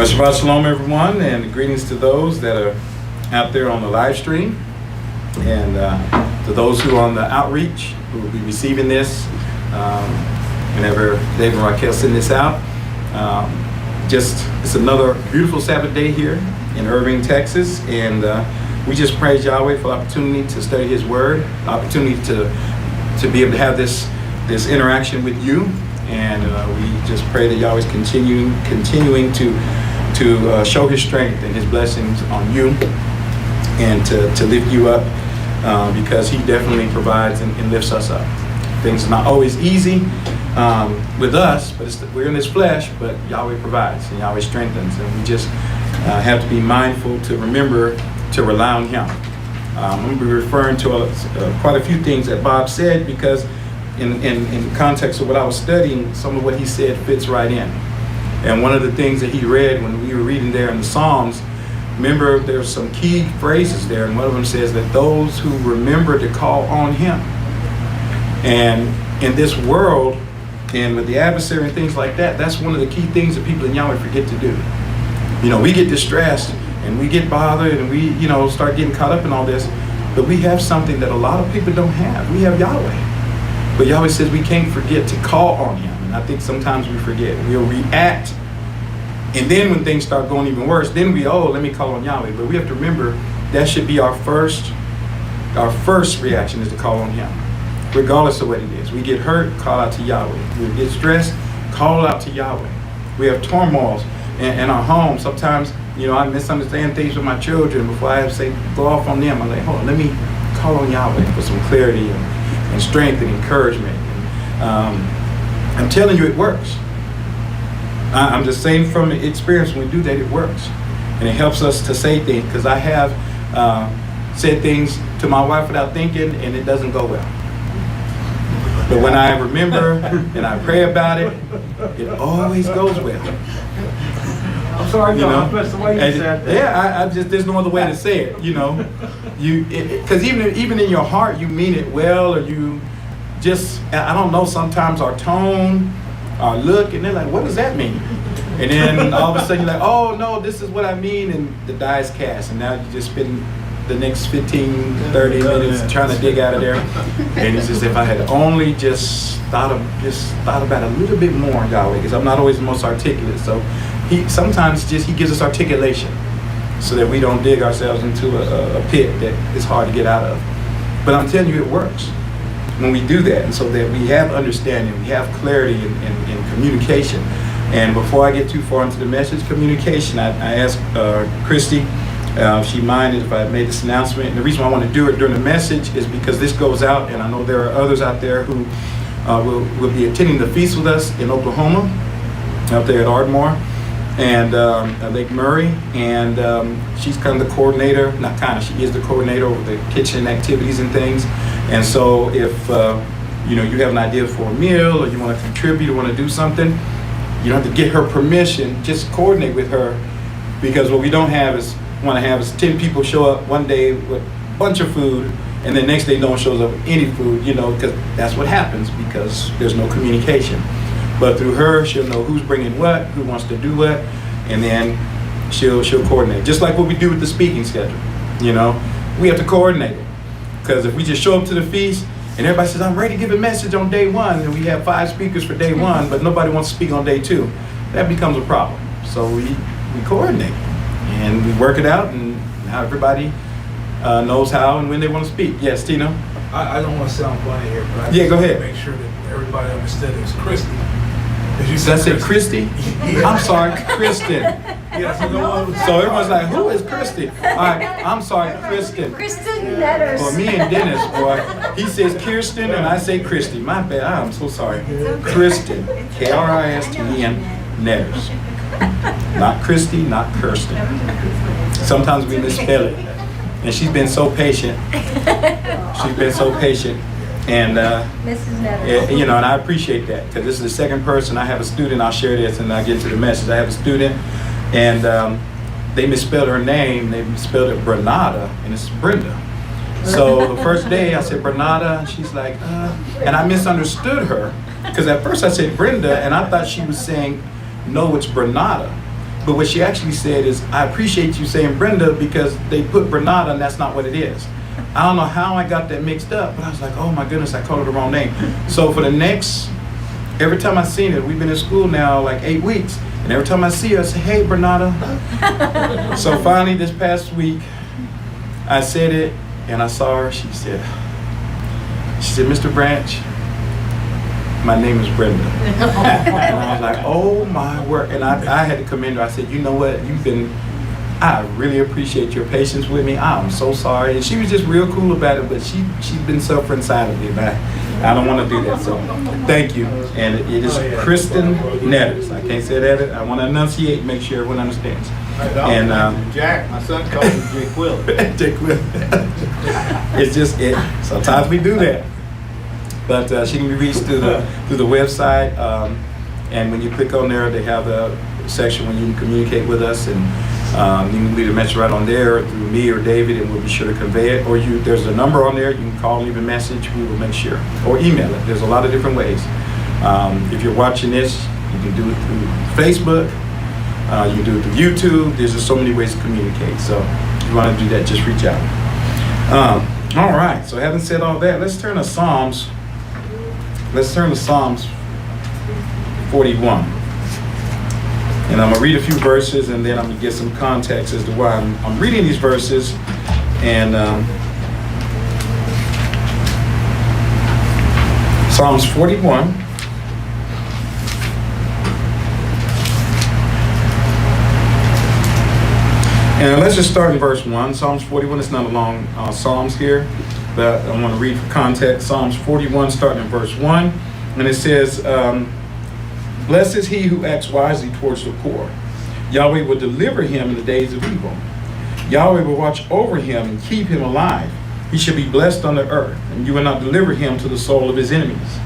Shabbat Shalom, everyone, and greetings to those that are out there on the live stream, and to those who are on the outreach, who will be receiving this whenever Dave and Raquel send this out. It's another beautiful Sabbath day here in Irving, Texas, and we just praise Yahweh for the opportunity to study His Word, the opportunity to be able to have this interaction with you. And we just pray that Yahweh is continuing to show His strength and His blessings on you, and to lift you up, because He definitely provides and lifts us up. Things are not always easy with us, but we're in this flesh, but Yahweh provides and Yahweh strengthens, and we just have to be mindful to remember to rely on Him. I'm going to be referring to quite a few things that Bob said, because in the context of what I was studying, some of what he said fits right in. And one of the things that he read when we were reading there in the Psalms, remember there's some key phrases there, and one of them says that those who remember to call on Him. And in this world, and with the adversary and things like that, that's one of the key things that people in Yahweh forget to do. You know, we get distressed and we get bothered and we, start getting caught up in all this, but we have something that a lot of people don't have. We have Yahweh. But Yahweh says we can't forget to call on Him. And I think sometimes we forget. We'll react. And then when things start going even worse, then let me call on Yahweh. But we have to remember that should be our first reaction, is to call on Him. Regardless of what it is. We get hurt, call out to Yahweh. We get stressed, call out to Yahweh. We have turmoils in our home. Sometimes, I misunderstand things with my children. Before I say go off on them, I'm like, hold on, let me call on Yahweh for some clarity and strength and encouragement. I'm telling you, it works. I'm just saying from experience, when we do that, it works. And it helps us to say things, because I have said things to my wife without thinking, and it doesn't go well. But when I remember and I pray about it, it always goes well. I'm sorry, that's the way you said that. Yeah, there's no other way to say it, because even in your heart, you mean it well, or you just, I don't know, sometimes our tone, our look, and they're like, what does that mean? And then all of a sudden you're like, oh no, this is what I mean, and the die is cast, and now you just spend the next 15, 30 minutes trying to dig out of there. And it's as if I had only just thought about it a little bit more, Yahweh, because I'm not always the most articulate. So He sometimes He gives us articulation so that we don't dig ourselves into a pit that is hard to get out of. But I'm telling you, it works when we do that, and so that we have understanding, we have clarity in communication. And before I get too far into the message, communication, I asked Christy if she minded if I made this announcement. And the reason why I want to do it during the message is because this goes out, and I know there are others out there who will be attending the feast with us in Oklahoma, out there at Ardmore and Lake Murray, and she's kind of the coordinator, she is the coordinator over the kitchen activities and things. And so if you have an idea for a meal, or you want to contribute or want to do something, you don't have to get her permission, just coordinate with her, because what we don't want to have is 10 people show up one day with a bunch of food, and then next day no one shows up with any food, because that's what happens, because there's no communication. But through her, she'll know who's bringing what, who wants to do what, and then she'll coordinate. Just like what we do with the speaking schedule, we have to coordinate it. Because if we just show up to the feast and everybody says, I'm ready to give a message on day one, and we have 5 speakers for day one, but nobody wants to speak on day 2, that becomes a problem. So we coordinate and we work it out, and how everybody knows how and when they want to speak. Yes, Tina? I don't want to sound funny here, but go ahead. Make sure that everybody understood it was Christy. Did I say Christy? Yeah. I'm sorry, Kristen. Yes, so everyone's like, who is Christy? All right, I'm sorry, Kristen. Kristen Netters. For me and Dennis, boy, he says Kirsten and I say Christy. My bad, I'm so sorry. Kristen, Kristen Netters. Not Christy, not Kirsten. Sometimes we misspell it. And she's been so patient. And Mrs. Netters. and I appreciate that, because this is the second person. I have a student, I'll share this and I'll get to the message. I have a student, and they misspelled her name. They misspelled it Bernada, and it's Brenda. So the first day I said Bernada, and she's like, and I misunderstood her, because at first I said Brenda, and I thought she was saying, no, it's Bernada. But what she actually said is, I appreciate you saying Brenda because they put Bernada and that's not what it is. I don't know how I got that mixed up, but I was like, oh my goodness, I called her the wrong name. So for the next, every time I seen her, we've been in school now like 8 weeks, and every time I see her, I say, hey, Bernada. So finally this past week, I said it, and I saw her, she said, Mr. Branch, my name is Brenda. And I was like, oh my word. And I had to commend her. I said, you know what, I really appreciate your patience with me. I'm so sorry. And she was just real cool about it, but she's been suffering silently, and I don't want to do that. So thank you. And it is Kristen Netters. I can't say that. I want to enunciate, make sure everyone understands. And Jack, my son calls him Jay Quill. Jay Quill. It's just it. Sometimes we do that. But she can be reached through the website. And when you click on there, they have a section when you can communicate with us, and you can leave a message right on there through me or David, and we'll be sure to convey it. Or there's a number on there. You can call, leave a message. We will make sure. Or email it. There's a lot of different ways. If you're watching this, you can do it through Facebook. You can do it through YouTube. There's just so many ways to communicate. So if you want to do that, just reach out. All right. So having said all that, let's turn to Psalms. Let's turn to Psalms 41. And I'm going to read a few verses, and then I'm going to get some context as to why I'm reading these verses. And Psalms 41. And let's just start in verse 1. Psalms 41, it's not a long Psalms here, but I want to read for context. Psalms 41, starting in verse 1. And it says, blessed is he who acts wisely towards the poor. Yahweh will deliver him in the days of evil. Yahweh will watch over him and keep him alive. He shall be blessed on the earth, and you will not deliver him to the soul of his enemies.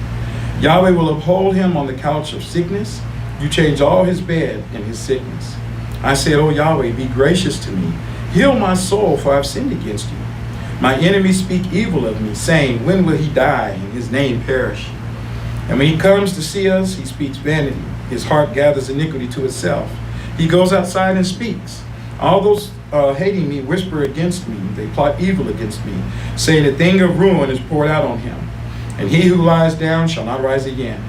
Yahweh will uphold him on the couch of sickness. You change all his bed in his sickness. I said, O Yahweh, be gracious to me. Heal my soul, for I have sinned against you. My enemies speak evil of me, saying, when will he die and his name perish? And when he comes to see us, he speaks vanity. His heart gathers iniquity to itself. He goes outside and speaks. All those hating me whisper against me. They plot evil against me, saying the thing of ruin is poured out on him. And he who lies down shall not rise again.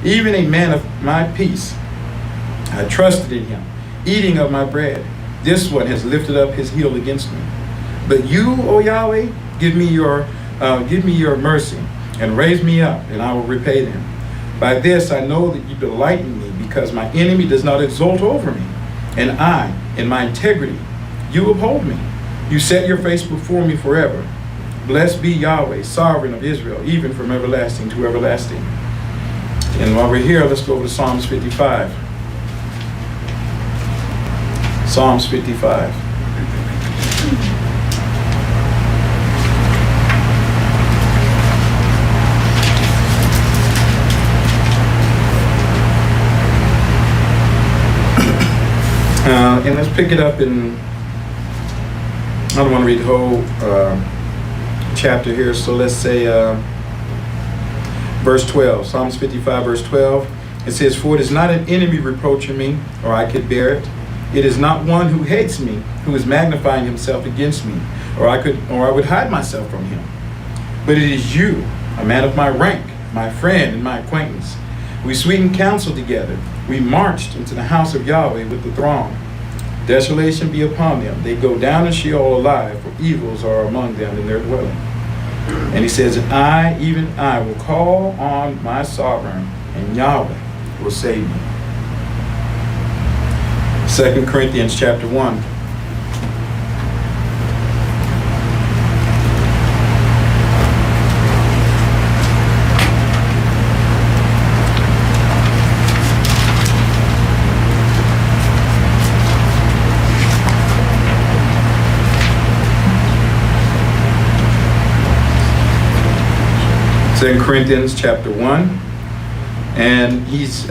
Even a man of my peace, I trusted in him, eating of my bread. This one has lifted up his heel against me. But you, O Yahweh, give me your mercy, and raise me up, and I will repay them. By this I know that you delight in me, because my enemy does not exult over me. And I, in my integrity, you uphold me. You set your face before me forever. Blessed be Yahweh, sovereign of Israel, even from everlasting to everlasting. And while we're here, let's go over to Psalms 55. Psalms 55. And let's pick it up in, I don't want to read the whole chapter here, so let's say verse 12, Psalms 55, verse 12. It says, for it is not an enemy reproaching me, or I could bear it. It is not one who hates me, who is magnifying himself against me, or I would hide myself from him. But it is you, a man of my rank, my friend and my acquaintance. We sweetened counsel together. We marched into the house of Yahweh with the throng. Desolation be upon them. They go down in Sheol alive, for evils are among them in their dwelling. And he says, and I, even I, will call on my sovereign, and Yahweh will save me. 2 Corinthians chapter 1. Second Corinthians chapter 1, and he's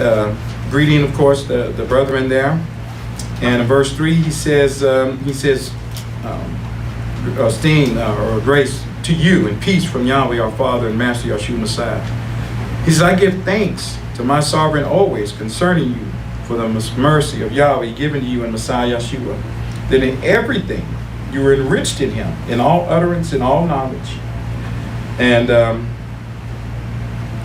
greeting, of course, the brethren there. And in verse 3, he says, esteem or grace to you and peace from Yahweh our Father and Master Yahshua Messiah. He says, I give thanks to my sovereign always concerning you for the mercy of Yahweh given to you in Messiah Yeshua, that in everything you were enriched in him, in all utterance and all knowledge. And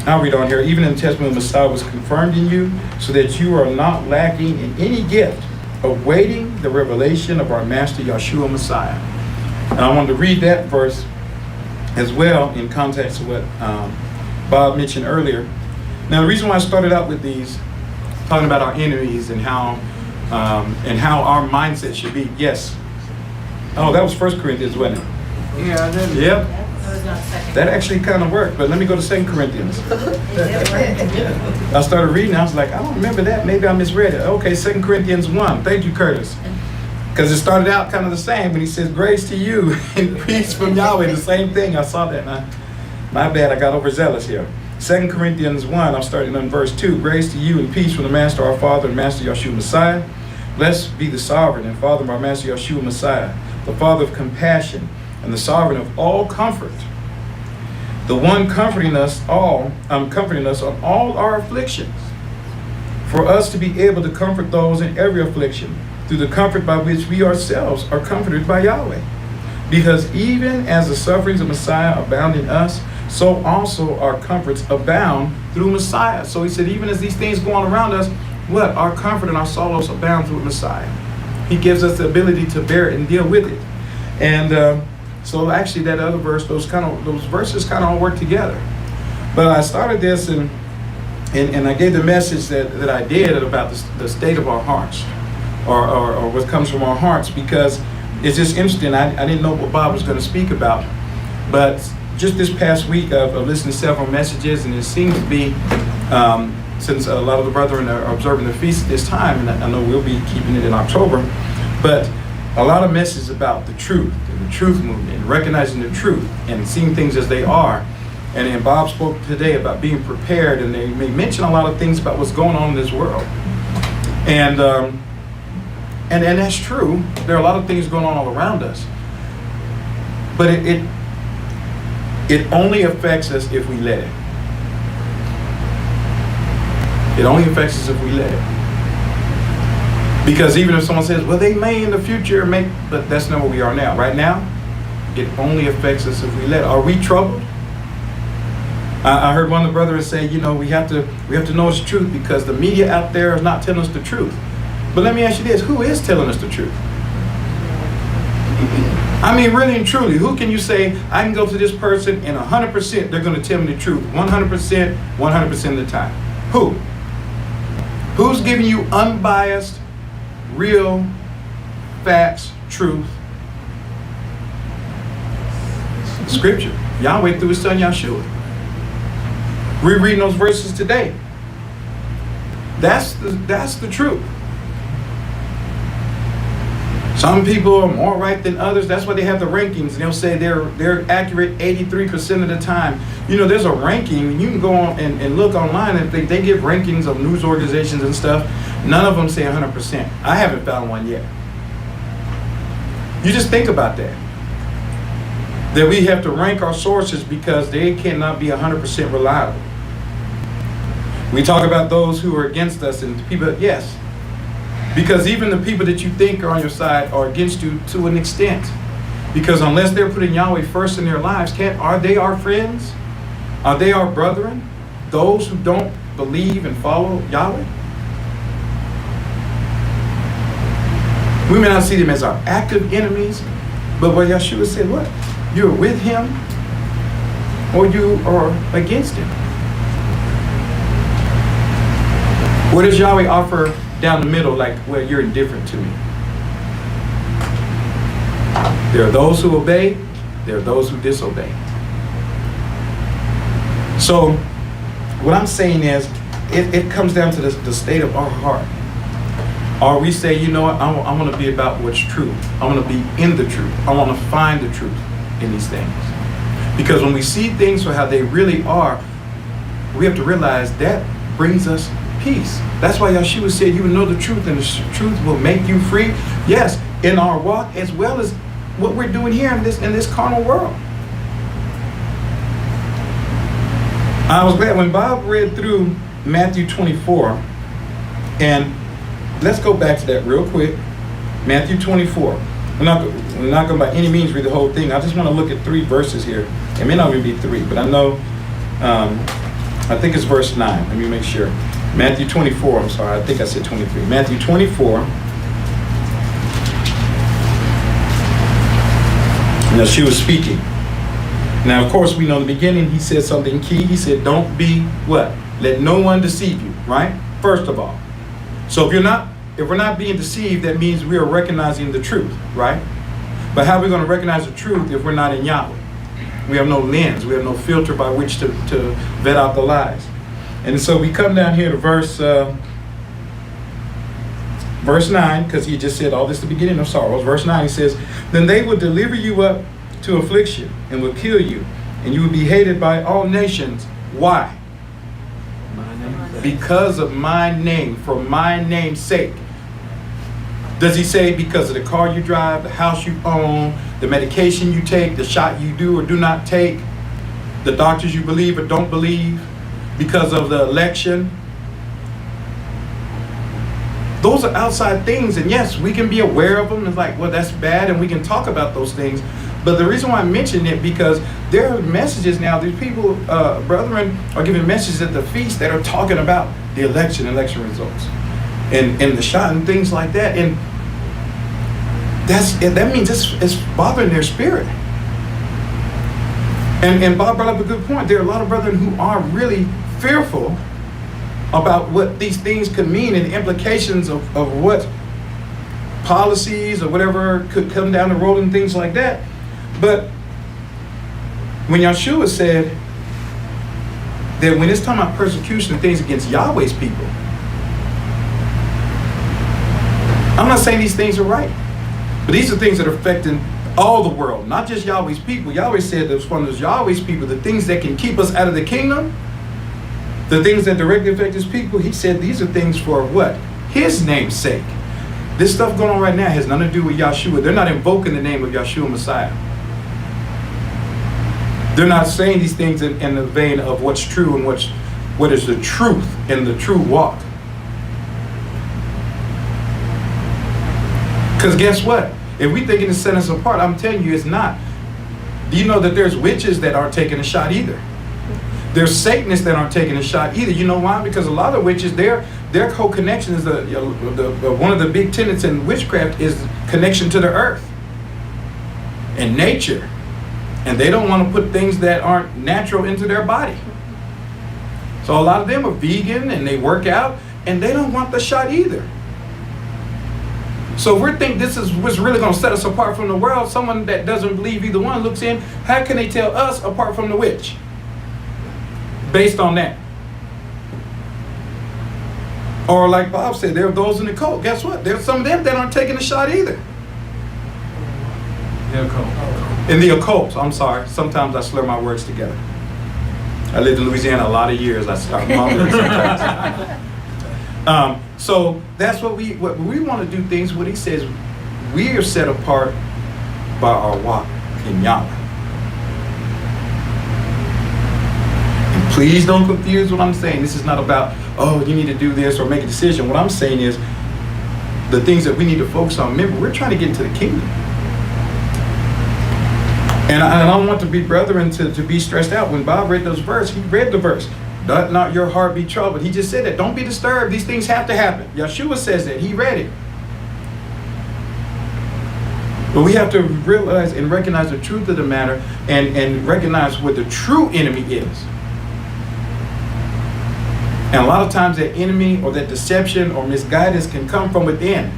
I'll read on here. Even in the testimony of Messiah was confirmed in you, so that you are not lacking in any gift, awaiting the revelation of our Master Yeshua Messiah. And I wanted to read that verse as well in context of what Bob mentioned earlier. Now, the reason why I started out with these, talking about our enemies and how our mindset should be. Yes. Oh, that was 1 Corinthians, wasn't it? Yeah, then. Yep. That was not second. That actually kind of worked, but let me go to 2 Corinthians. I started reading, I was like, I don't remember that. Maybe I misread it. Okay, 2 Corinthians 1. Thank you, Curtis. Because it started out kind of the same when he says, grace to you and peace from Yahweh. The same thing. I saw that. My bad, I got overzealous here. 2 Corinthians 1, I'm starting on verse 2. Grace to you and peace from the Master, our Father, and Master Yeshua Messiah. Blessed be the sovereign and Father of our Master Yeshua Messiah, the Father of compassion and the sovereign of all comfort, the one comforting us on all our afflictions, for us to be able to comfort those in every affliction, through the comfort by which we ourselves are comforted by Yahweh. Because even as the sufferings of Messiah abound in us, so also our comforts abound through Messiah. So he said, even as these things go on around us, what? Our comfort and our sorrows abound through Messiah. He gives us the ability to bear it and deal with it. And so actually that other verse, those verses kind of all work together. But I started this and I gave the message that I did about the state of our hearts, or what comes from our hearts, because it's just interesting. I didn't know what Bob was going to speak about, but just this past week I've listened to several messages, and it seems to be, since a lot of the brethren are observing the feast at this time, and I know we'll be keeping it in October, but a lot of messages about the truth, and the truth movement, and recognizing the truth, and seeing things as they are. And then Bob spoke today about being prepared, and they mention a lot of things about what's going on in this world. And that's true. There are a lot of things going on all around us. But it only affects us if we let it. It only affects us if we let it. Because even if someone says, well, they may in the future make, but that's not where we are now. Right now, it only affects us if we let it. Are we troubled? I heard one of the brothers say, we have to know it's truth, because the media out there is not telling us the truth. But let me ask you this, who is telling us the truth? I mean, really and truly, who can you say, I can go to this person and 100% they're going to tell me the truth, 100%, 100% of the time? Who? Who's giving you unbiased, real facts, truth? Scripture. Yahweh through his son Yeshua. We're reading those verses today. That's the truth. Some people are more right than others. That's why they have the rankings. And they'll say they're accurate 83% of the time. There's a ranking. You can go on and look online, and they give rankings of news organizations and stuff. None of them say 100%. I haven't found one yet. You just think about that. That we have to rank our sources because they cannot be 100% reliable. We talk about those who are against us and people, yes. Because even the people that you think are on your side are against you to an extent. Because unless they're putting Yahweh first in their lives, are they our friends? Are they our brethren? Those who don't believe and follow Yahweh? We may not see them as our active enemies, but what Yeshua said, what? You're with him or you are against him. What does Yahweh offer down the middle, like, well, you're indifferent to me? There are those who obey, there are those who disobey. So what I'm saying is, it comes down to the state of our heart. Or we say, you know what, I want to be about what's true. I want to be in the truth. I want to find the truth in these things. Because when we see things for how they really are, we have to realize that brings us peace. That's why Yeshua said, you will know the truth, and the truth will make you free. Yes, in our walk, as well as what we're doing here in this carnal world. I was glad when Bob read through Matthew 24, and let's go back to that real quick. Matthew 24. We're not going to by any means read the whole thing. I just want to look at 3 verses here. It may not even be 3, but I know, I think it's verse 9. Let me make sure. Matthew 24, I'm sorry, I think I said 23. Matthew 24. Now she was speaking. Now, of course, we know in the beginning, he said something key. He said, don't be what? Let no one deceive you, right? First of all. So if we're not being deceived, that means we are recognizing the truth, right? But how are we going to recognize the truth if we're not in Yahweh? We have no lens. We have no filter by which to vet out the lies. And so we come down here to verse 9, because he just said all this at the beginning of sorrows. Verse 9, he says, then they will deliver you up to affliction and will kill you, and you will be hated by all nations. Why? Because of my name, for my name's sake. Does he say because of the car you drive, the house you own, the medication you take, the shot you do or do not take, the doctors you believe or don't believe, because of the election? Those are outside things, and yes, we can be aware of them. It's like, well, that's bad, and we can talk about those things. But the reason why I mention it, because there are messages now, these people, brethren, are giving messages at the feast that are talking about the election results, and the shot and things like that. And that means it's bothering their spirit. And Bob brought up a good point. There are a lot of brethren who are really fearful about what these things could mean and the implications of what policies or whatever could come down the road and things like that. But when Yeshua said that when it's talking about persecution and things against Yahweh's people, I'm not saying these things are right, but these are things that are affecting all the world, not just Yahweh's people. Yahweh said that from those Yahweh's people, the things that can keep us out of the kingdom, the things that directly affect his people, he said these are things for what? His name's sake. This stuff going on right now has nothing to do with Yeshua. They're not invoking the name of Yeshua Messiah. They're not saying these things in the vein of what's true and what is the truth and the true walk. Because guess what? If we think it's set us apart, I'm telling you it's not. Do you know that there's witches that aren't taking a shot either? There's Satanists that aren't taking a shot either. You know why? Because a lot of witches, their whole connection is one of the big tenets in witchcraft is connection to the earth and nature. And they don't want to put things that aren't natural into their body. So a lot of them are vegan and they work out and they don't want the shot either. So if we think this is what's really going to set us apart from the world, someone that doesn't believe either one looks in, how can they tell us apart from the witch? Based on that. Or like Bob said, there are those in the cult. Guess what? There's some of them that aren't taking the shot either. The occult. In the occult, I'm sorry. Sometimes I slur my words together. I lived in Louisiana a lot of years. I start mumbling sometimes. So that's what we want to do things. What he says, we are set apart by our walk in Yahweh. And please don't confuse what I'm saying. This is not about, oh, you need to do this or make a decision. What I'm saying is the things that we need to focus on. Remember, we're trying to get into the kingdom. And I don't want to be brethren to be stressed out. When Bob read those verses, he read the verse. Let not your heart be troubled. He just said that. Don't be disturbed. These things have to happen. Yeshua says that. He read it. But we have to realize and recognize the truth of the matter and recognize what the true enemy is. And a lot of times that enemy or that deception or misguidance can come from within.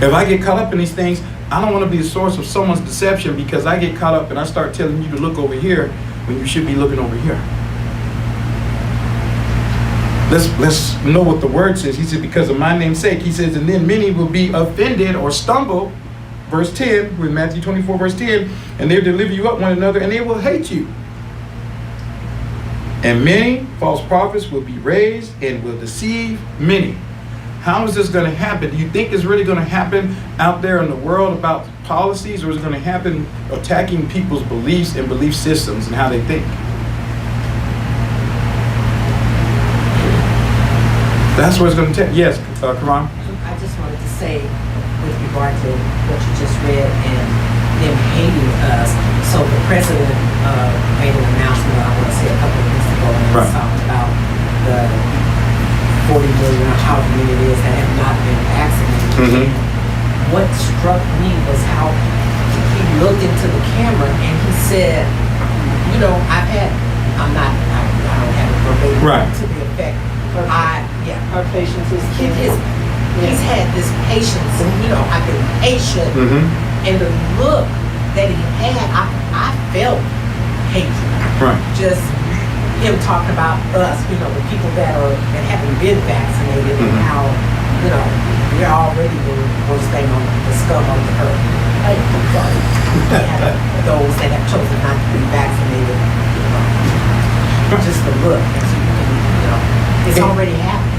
If I get caught up in these things, I don't want to be the source of someone's deception because I get caught up and I start telling you to look over here when you should be looking over here. Let's know what the word says. He said, because of my name's sake. He says, and then many will be offended or stumble. Verse 10, with Matthew 24, verse 10, and they'll deliver you up one another and they will hate you. And many false prophets will be raised and will deceive many. How is this going to happen? Do you think it's really going to happen out there in the world about policies, or is it going to happen attacking people's beliefs and belief systems and how they think? That's what it's going to take. Yes, Karan? I just wanted to say, with regard to what you just read and them hating us, so the president made an announcement, I want to say a couple of weeks ago, and he was talking about the 40 million or however many it is that have not been vaccinated. Mm-hmm. And what struck me was how he looked into the camera and he said, you know, I don't have it verbatim to the effect. Her patience is he's had this patience, and you know, I've been patient, and the look that he had, I felt hatred. Right. Just him talking about us, you know, the people that haven't been vaccinated, and how, you know, we're already the worst thing on the scum on the earth. Those that have chosen not to be vaccinated, you know, just the look, you know, it's already happening.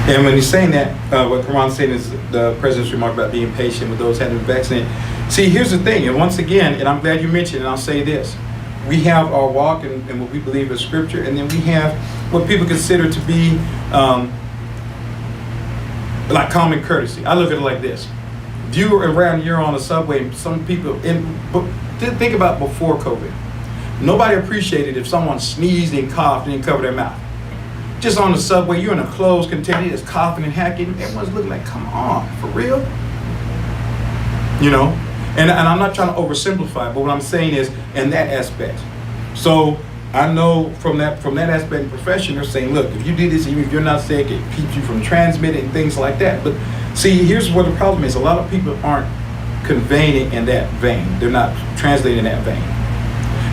And when he's saying that, what Karan's saying is the president's remark about being patient with those who haven't been vaccinated. See, here's the thing, and once again, and I'm glad you mentioned it, and I'll say this. We have our walk and what we believe is scripture, and then we have what people consider to be like common courtesy. I look at it like this. If you're on a subway, some people, think about before COVID. Nobody appreciated if someone sneezed and coughed and didn't cover their mouth. Just on the subway, you're in a closed container, it's coughing and hacking. Everyone's looking like, come on, for real? You know? And I'm not trying to oversimplify, but what I'm saying is, in that aspect. So I know from that aspect of profession, they're saying, look, if you do this, even if you're not sick, it keeps you from transmitting things like that. But see, here's what the problem is. A lot of people aren't conveying it in that vein. They're not translating in that vein.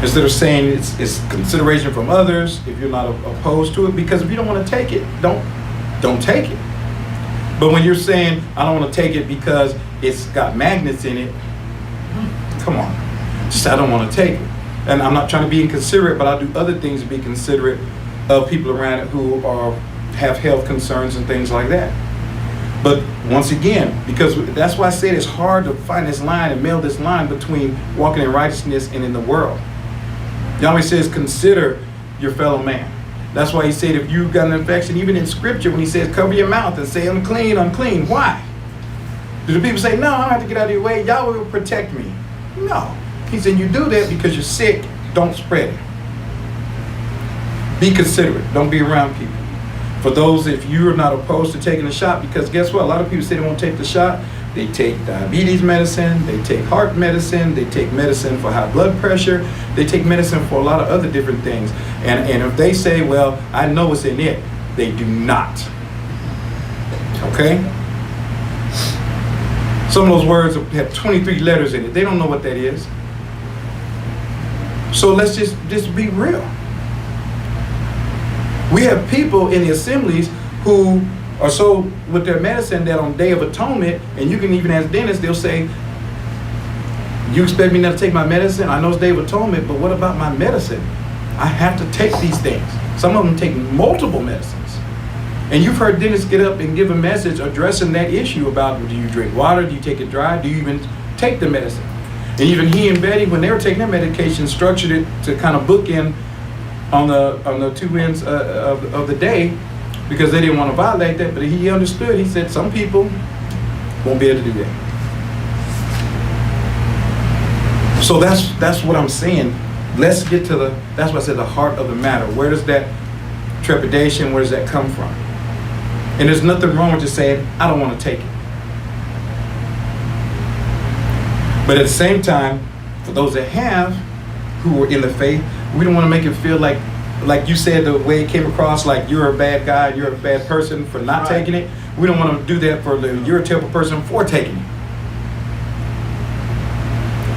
Instead of saying it's consideration from others, if you're not opposed to it, because if you don't want to take it, don't take it. But when you're saying, I don't want to take it because it's got magnets in it, come on. Just I don't want to take it. And I'm not trying to be inconsiderate, but I'll do other things to be considerate of people around it who have health concerns and things like that. But once again, because that's why I said it's hard to find this line and meld this line between walking in righteousness and in the world. Yahweh says, consider your fellow man. That's why he said, if you've got an infection, even in scripture, when he says, cover your mouth and say, unclean, unclean. Why? Do the people say, no, I don't have to get out of your way. Yahweh will protect me. No. He said, you do that because you're sick. Don't spread it. Be considerate. Don't be around people. For those, if you're not opposed to taking a shot, because guess what? A lot of people say they won't take the shot. They take diabetes medicine, they take heart medicine, they take medicine for high blood pressure, they take medicine for a lot of other different things. And if they say, well, I know what's in it, they do not. Okay? Some of those words have 23 letters in it. They don't know what that is. So let's just be real. We have people in the assemblies who are so with their medicine that on Day of Atonement, and you can even ask dentists, they'll say, you expect me not to take my medicine? I know it's Day of Atonement, but what about my medicine? I have to take these things. Some of them take multiple medicines. And you've heard dentists get up and give a message addressing that issue about, do you drink water? Do you take it dry? Do you even take the medicine? And even he and Betty, when they were taking their medication, structured it to kind of bookend on the two ends of the day, because they didn't want to violate that, but he understood. He said some people won't be able to do that. So that's what I'm saying. Let's get to that's what I said, the heart of the matter. Where does that trepidation, where does that come from? And there's nothing wrong with just saying, I don't want to take it. But at the same time, for those that have, who are in the faith, we don't want to make it feel like you said, the way it came across, like you're a bad guy, you're a bad person for not taking it. We don't want to do that for you're a terrible person for taking it.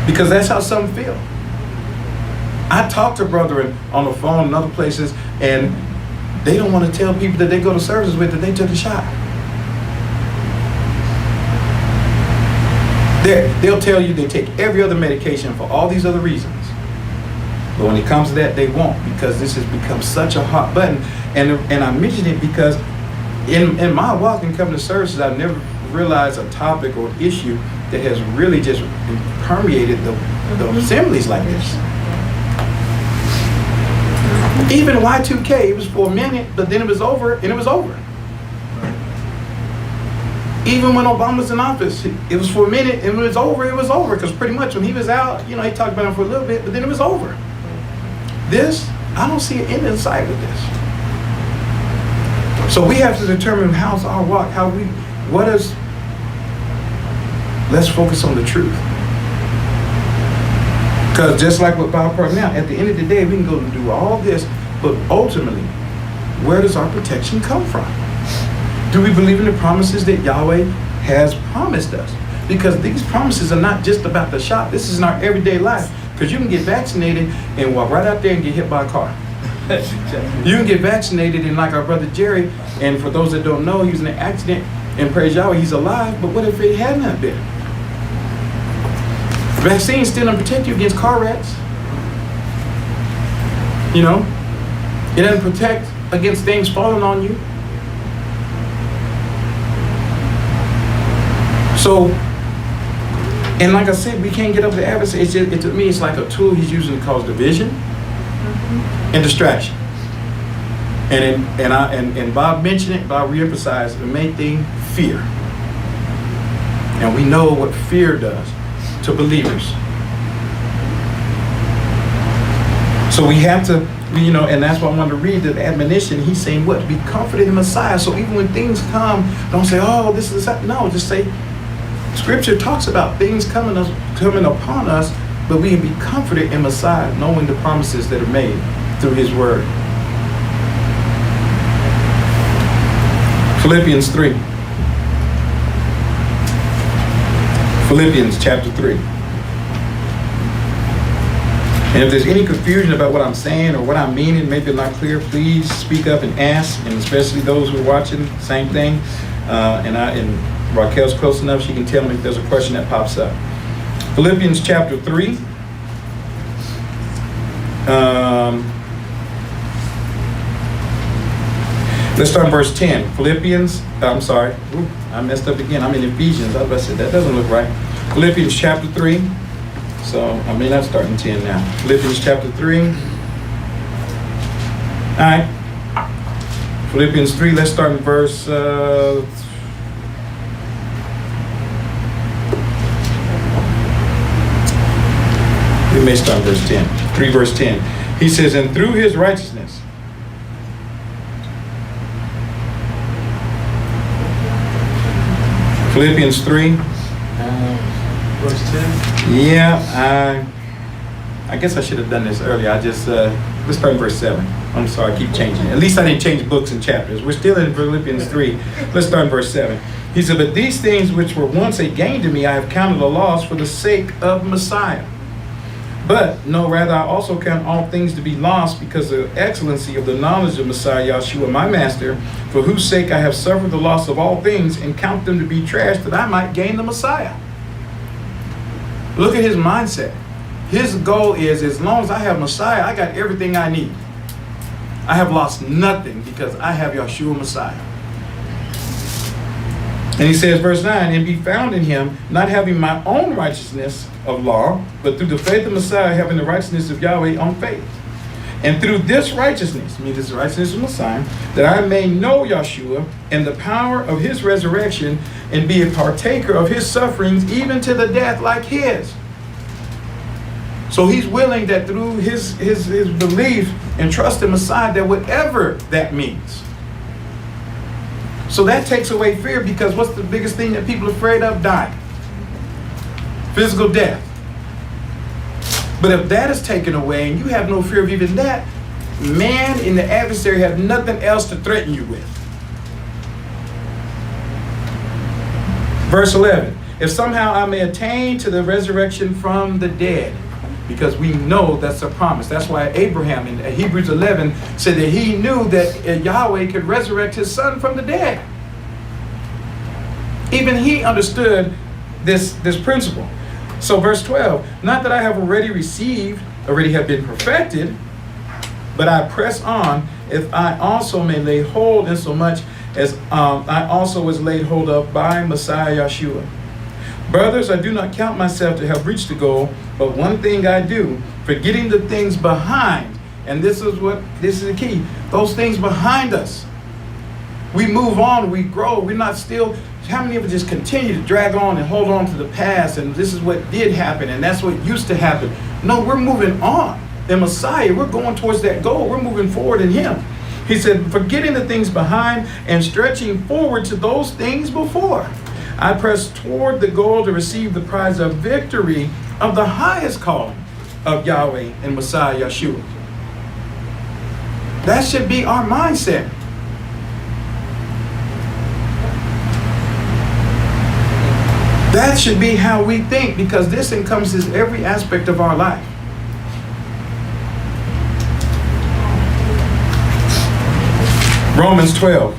Because that's how some feel. I talk to brethren on the phone and other places, and they don't want to tell people that they go to services with that they took a shot. They'll tell you they take every other medication for all these other reasons. But when it comes to that, they won't, because this has become such a hot button. And I mention it because in my walk and coming to services, I've never realized a topic or issue that has really just permeated the assemblies like this. Even Y2K, it was for a minute, but then it was over, and it was over. Even when Obama's in office, it was for a minute, and when it was over, because pretty much when he was out, he talked about it for a little bit, but then it was over. This, I don't see an end in sight with this. So we have to determine how's our walk, let's focus on the truth. Because just like what Bob brought now, at the end of the day, we can go and do all this, but ultimately, where does our protection come from? Do we believe in the promises that Yahweh has promised us? Because these promises are not just about the shop. This is in our everyday life. Because you can get vaccinated and walk right out there and get hit by a car. You can get vaccinated, and like our brother Jerry, and for those that don't know, he was in an accident, and praise Yahweh, he's alive, but what if it had not been? Vaccines still don't protect you against car wrecks. It doesn't protect against things falling on you. So, and like I said, we can't get up the adversary. To me, it's like a tool he's using to cause division and distraction. And Bob mentioned it, Bob reemphasized the main thing, fear. And we know what fear does to believers. So we have to, and that's why I wanted to read the admonition. He's saying what? To be comforted in Messiah. So even when things come, don't say, oh, this is, no, just say, Scripture talks about things coming upon us, but we can be comforted in Messiah, knowing the promises that are made through His Word. Philippians 3. Philippians Chapter 3. And if there's any confusion about what I'm saying or what I'm meaning, maybe not clear, please speak up and ask, and especially those who are watching, same thing. And Raquel's close enough, she can tell me if there's a question that pops up. Philippians Chapter 3. Let's start in verse 10. I messed up again. I'm in Ephesians. I was about to say, that doesn't look right. Philippians Chapter 3. So, I may not start in 10 now. Philippians Chapter 3. All right. Philippians 3, let's start in verse... we may start in verse 10. 3 verse 10. He says, and through His righteousness... Philippians 3. Verse 10? Yeah, I guess I should have done this earlier. Let's start in verse 7. I'm sorry, I keep changing it. At least I didn't change books and chapters. We're still in Philippians 3. Let's start in verse 7. He said, but these things which were once a gain to me, I have counted a loss for the sake of Messiah. But, no, rather I also count all things to be lost because of the excellency of the knowledge of Messiah Yahshua, my Master, for whose sake I have suffered the loss of all things and count them to be trash, that I might gain the Messiah. Look at his mindset. His goal is, as long as I have Messiah, I got everything I need. I have lost nothing because I have Yahshua Messiah. And he says, verse 9, and be found in Him, not having my own righteousness of law, but through the faith of Messiah, having the righteousness of Yahweh on faith. And through this righteousness, this righteousness of Messiah, that I may know Yahshua and the power of His resurrection, and be a partaker of His sufferings, even to the death like His. So he's willing that through his belief and trust in Messiah, that whatever that means. So that takes away fear, because what's the biggest thing that people are afraid of? Dying. Physical death. But if that is taken away and you have no fear of even that, man and the adversary have nothing else to threaten you with. Verse 11, if somehow I may attain to the resurrection from the dead, because we know that's a promise. That's why Abraham in Hebrews 11 said that he knew that Yahweh could resurrect his son from the dead. Even he understood this principle. So verse 12, not that I have already have been perfected, but I press on, if I also may lay hold in so much as I also was laid hold of by Messiah Yahshua. Brothers, I do not count myself to have reached the goal, but one thing I do, forgetting the things behind. And this is the key. Those things behind us. We move on, we grow. We're not still how many of us just continue to drag on and hold on to the past, and this is what did happen, and that's what used to happen? No, we're moving on. In Messiah, we're going towards that goal. We're moving forward in Him. He said, forgetting the things behind and stretching forward to those things before, I press toward the goal to receive the prize of victory of the highest calling of Yahweh and Messiah Yeshua. That should be our mindset. That should be how we think, because this encompasses every aspect of our life. Romans 12.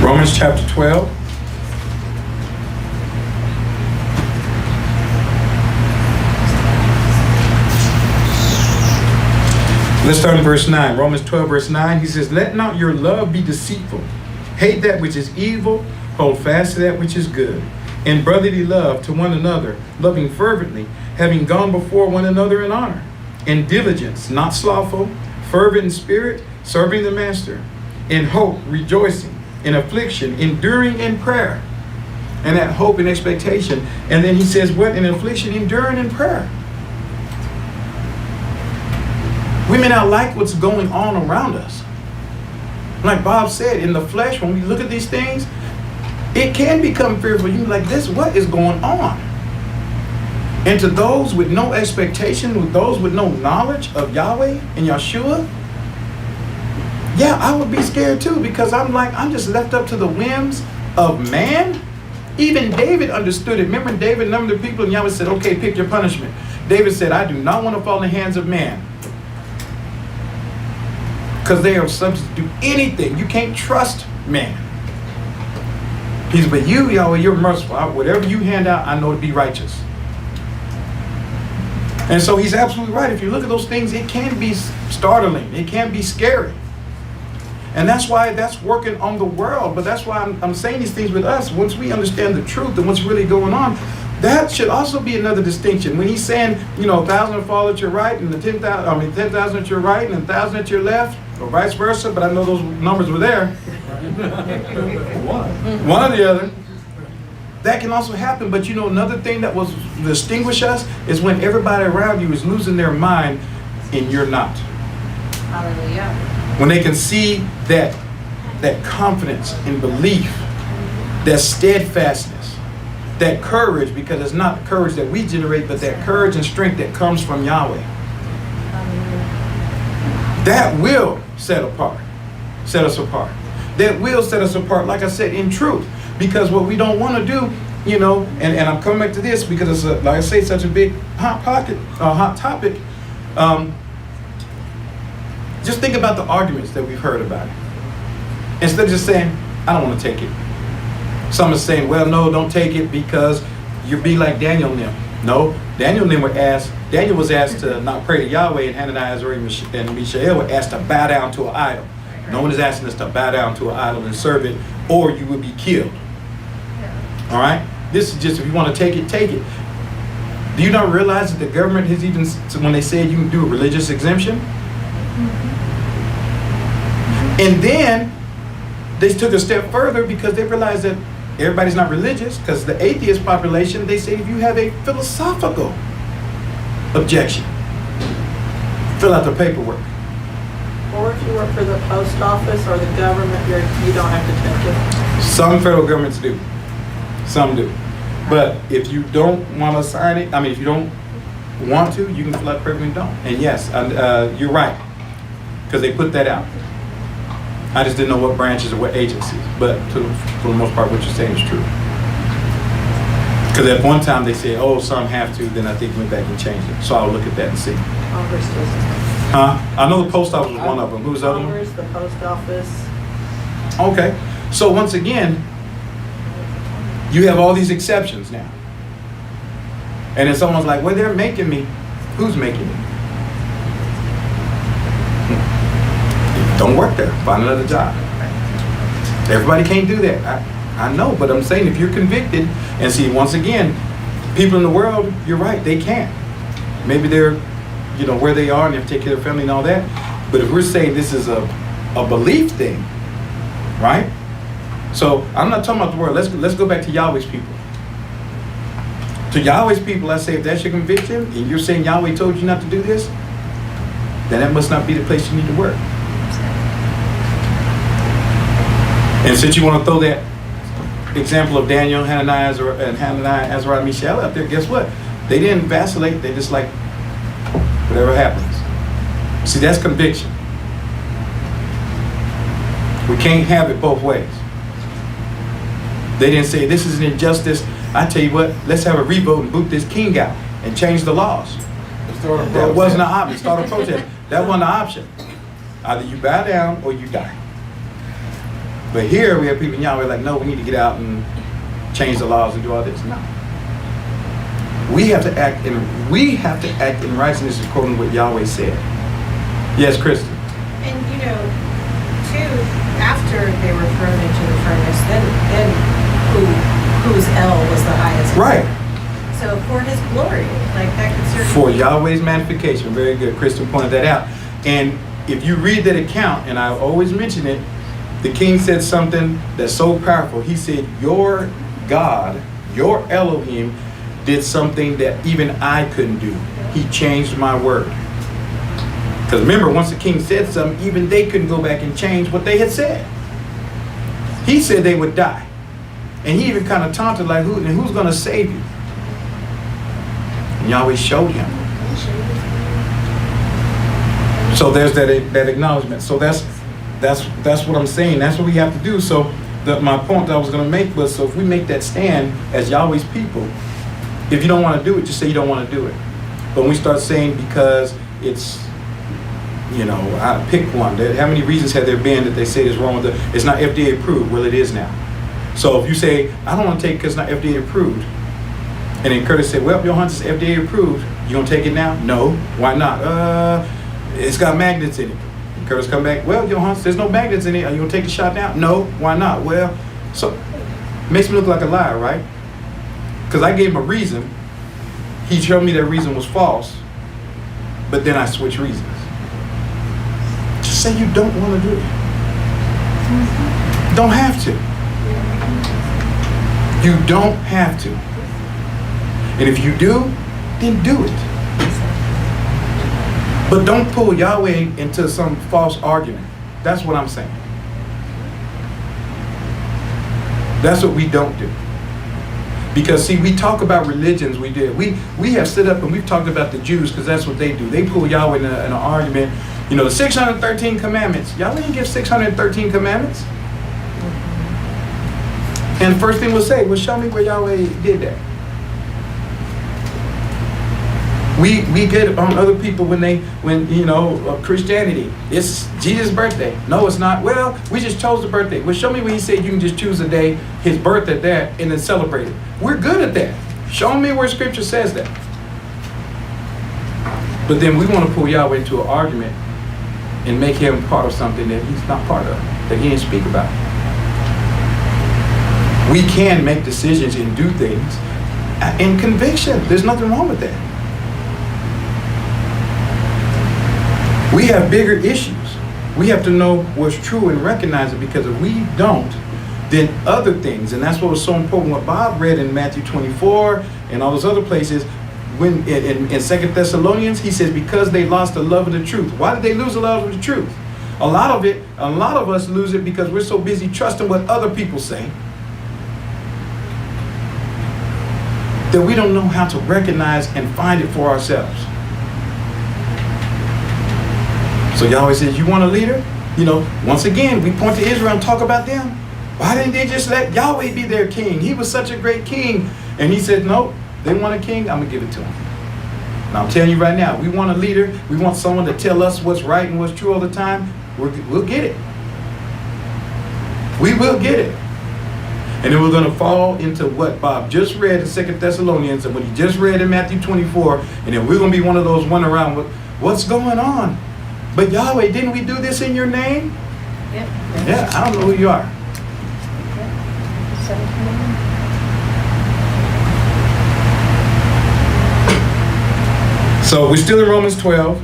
Romans chapter 12. Let's start in verse 9. Romans 12, verse 9. He says, let not your love be deceitful. Hate that which is evil. Hold fast to that which is good. In brotherly love to one another, loving fervently, having gone before one another in honor. In diligence, not slothful, fervent in spirit, serving the master. In hope, rejoicing. In affliction, enduring in prayer. And that hope and expectation. And then he says, what? In affliction, enduring in prayer. We may not like what's going on around us. Like Bob said, in the flesh, when we look at these things, it can become fearful. You're like, this, what is going on? And to those with no expectation, with those with no knowledge of Yahweh and Yeshua, yeah, I would be scared too, because I'm just left up to the whims of man. Even David understood it. Remember, David numbered the people and Yahweh said, okay, pick your punishment. David said, I do not want to fall in the hands of man, because they are subject to do anything. You can't trust man. He's, but you, Yahweh, you're merciful. Whatever you hand out, I know to be righteous. And so he's absolutely right. If you look at those things, it can be startling. It can be scary. And that's why that's working on the world. But that's why I'm saying these things with us. Once we understand the truth and what's really going on, that should also be another distinction. When he's saying, 1,000 will fall at your right, and 10,000 at your right, and 1,000 at your left, or vice versa. But I know those numbers were there. One or the other. That can also happen. But another thing that will distinguish us is when everybody around you is losing their mind and you're not. Hallelujah. When they can see that confidence and belief, that steadfastness, that courage, because it's not the courage that we generate, but that courage and strength that comes from Yahweh. That will set us apart. That will set us apart, like I said, in truth. Because what we don't want to do, and I'm coming back to this because it's, like I say, such a big hot topic. Just think about the arguments that we've heard about it. Instead of just saying, I don't want to take it. Some are saying, well, no, don't take it because you'll be like Daniel and them. No, Daniel and them Daniel was asked to not pray to Yahweh, and Hananiah, Azariah, and Mishael were asked to bow down to an idol. No one is asking us to bow down to an idol and serve it, or you will be killed. All right? This is just, if you want to take it, take it. Do you not realize that the government has even, when they said you can do a religious exemption? And then they took a step further because they realized that everybody's not religious, because the atheist population, they say if you have a philosophical objection, fill out the paperwork. Or if you work for the post office or the government, you don't have to take it. Some federal governments do. Some do. But if you don't want to sign it, if you don't want to, you can fill out the paperwork and don't. And yes, you're right, because they put that out. I just didn't know what branches or what agencies. But for the most part, what you're saying is true. Because at one time they said, oh, some have to. Then I think went back and changed it. So I'll look at that and see. Congress doesn't. I know the post office was one of them. Who was the other one? Congress, the post office. Okay. So once again, you have all these exceptions now. And then someone's like, well, they're making me. Who's making me? Don't work there. Find another job. Everybody can't do that. I know, but I'm saying if you're convicted, and see, once again, people in the world, you're right, they can't. Maybe they're, where they are and they have to take care of their family and all that. But if we're saying this is a belief thing, right? So I'm not talking about the world. Let's go back to Yahweh's people. To Yahweh's people, I say if that's your conviction and you're saying Yahweh told you not to do this, then that must not be the place you need to work. And since you want to throw that example of Daniel, Hananiah, Azariah, Mishael up there, guess what? They didn't vacillate. They just like, whatever happens. See, that's conviction. We can't have it both ways. They didn't say, this is an injustice. I tell you what, let's have a revote and boot this king out and change the laws. That wasn't an option. Start a protest. That wasn't an option. Either you bow down or you die. But here we have people in Yahweh like, no, we need to get out and change the laws and do all this. No. We have to act in righteousness according to what Yahweh said. Yes, Kristen. And too, after they were thrown into the furnace, then whose L was the highest? Right. So for his glory, like that could certainly. For Yahweh's magnification. Very good. Kristen pointed that out. And if you read that account, and I always mention it, the king said something that's so powerful. He said, your God, your Elohim, did something that even I couldn't do. He changed my word. Because remember, once the king said something, even they couldn't go back and change what they had said. He said they would die. And he even kind of taunted like, who's going to save you? And Yahweh showed him. So there's that acknowledgement. So that's what I'm saying. That's what we have to do. So my point that I was going to make was, so if we make that stand as Yahweh's people, if you don't want to do it, just say you don't want to do it. But when we start saying because it's, I pick one. How many reasons have there been that they say it's wrong with it? It's not FDA approved. Well, it is now. So if you say, I don't want to take it because it's not FDA approved, and then Curtis said, well, Yohance is FDA approved, you going to take it now? No. Why not? It's got magnets in it. And Curtis come back, well, Yohance, there's no magnets in it. Are you going to take the shot now? No. Why not? Well, so makes me look like a liar, right? Because I gave him a reason. He showed me that reason was false, but then I switched reasons. Just say you don't want to do it. Don't have to. You don't have to. And if you do, then do it. But don't pull Yahweh into some false argument. That's what I'm saying. That's what we don't do. Because see, we talk about religions, we have stood up and we've talked about the Jews because that's what they do. They pull Yahweh in an argument. The 613 commandments. Yahweh didn't give 613 commandments. And the first thing we'll say, well, show me where Yahweh did that. We get on other people when Christianity, it's Jesus' birthday. No, it's not. Well, we just chose the birthday. Well, show me where he said you can just choose a day, his birth at that, and then celebrate it. We're good at that. Show me where scripture says that. But then we want to pull Yahweh into an argument and make him part of something that he's not part of, that he didn't speak about. We can make decisions and do things in conviction. There's nothing wrong with that. We have bigger issues. We have to know what's true and recognize it, because if we don't, then other things, and that's what was so important what Bob read in Matthew 24 and all those other places, when in 2 Thessalonians, he says, because they lost the love of the truth. Why did they lose the love of the truth? A lot of us lose it because we're so busy trusting what other people say that we don't know how to recognize and find it for ourselves. So Yahweh says, you want a leader? Once again, we point to Israel and talk about them. Why didn't they just let Yahweh be their king? He was such a great king. And he said, no, they want a king, I'm going to give it to them. Now I'm telling you right now, we want a leader. We want someone to tell us what's right and what's true all the time. We'll get it. We will get it. And then we're going to fall into what Bob just read in 2 Thessalonians and what he just read in Matthew 24. And then we're going to be one of those one around with, what's going on? But Yahweh, didn't we do this in your name? Yep. Yeah, I don't know who you are. So we're still in Romans 12.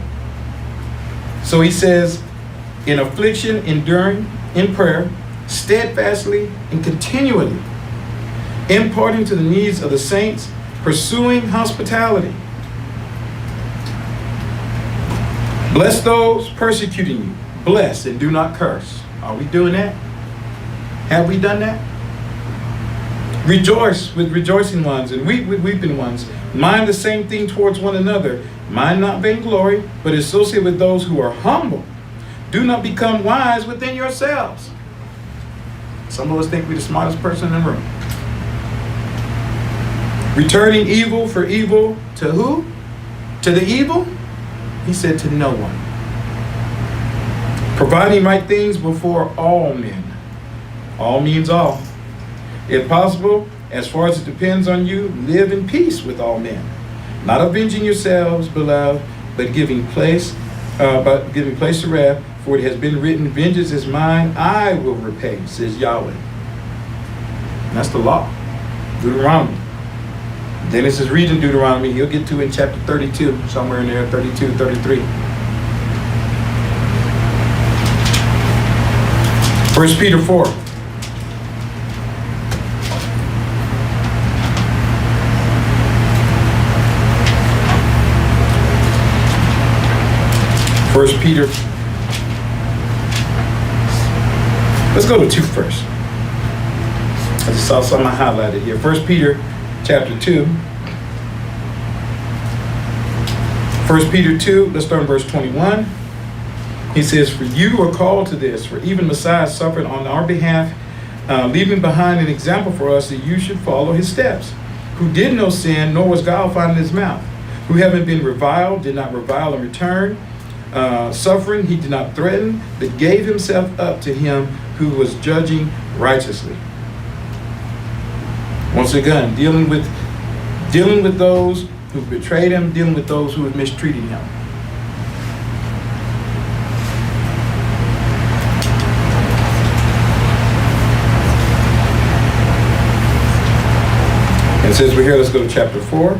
So he says, in affliction, enduring in prayer, steadfastly and continually, imparting to the needs of the saints, pursuing hospitality. Bless those persecuting you. Bless and do not curse. Are we doing that? Have we done that? Rejoice with rejoicing ones and weep with weeping ones. Mind the same thing towards one another. Mind not vainglory, but associate with those who are humble. Do not become wise within yourselves. Some of us think we're the smartest person in the room. Returning evil for evil to who? To the evil? He said to no one. Providing right things before all men. All means all. If possible, as far as it depends on you, live in peace with all men. Not avenging yourselves, beloved, but giving place to wrath, for it has been written, vengeance is mine, I will repay, says Yahweh. And that's the law. Deuteronomy. Dennis is reading Deuteronomy. He'll get to in chapter 32, somewhere in there, 32, 33. 1 Peter 4. First Peter. Let's go to 2 first. I just saw something I highlighted here. 1 Peter chapter 2. 1 Peter 2, let's start in verse 21. He says, for you are called to this, for even Messiah suffered on our behalf, leaving behind an example for us that you should follow his steps, who did no sin, nor was guile found in his mouth, who having been reviled, did not revile in return, suffering he did not threaten, but gave himself up to him who was judging righteously. Once again, dealing with those who betrayed him, dealing with those who have mistreated him. And since we're here, let's go to chapter 4.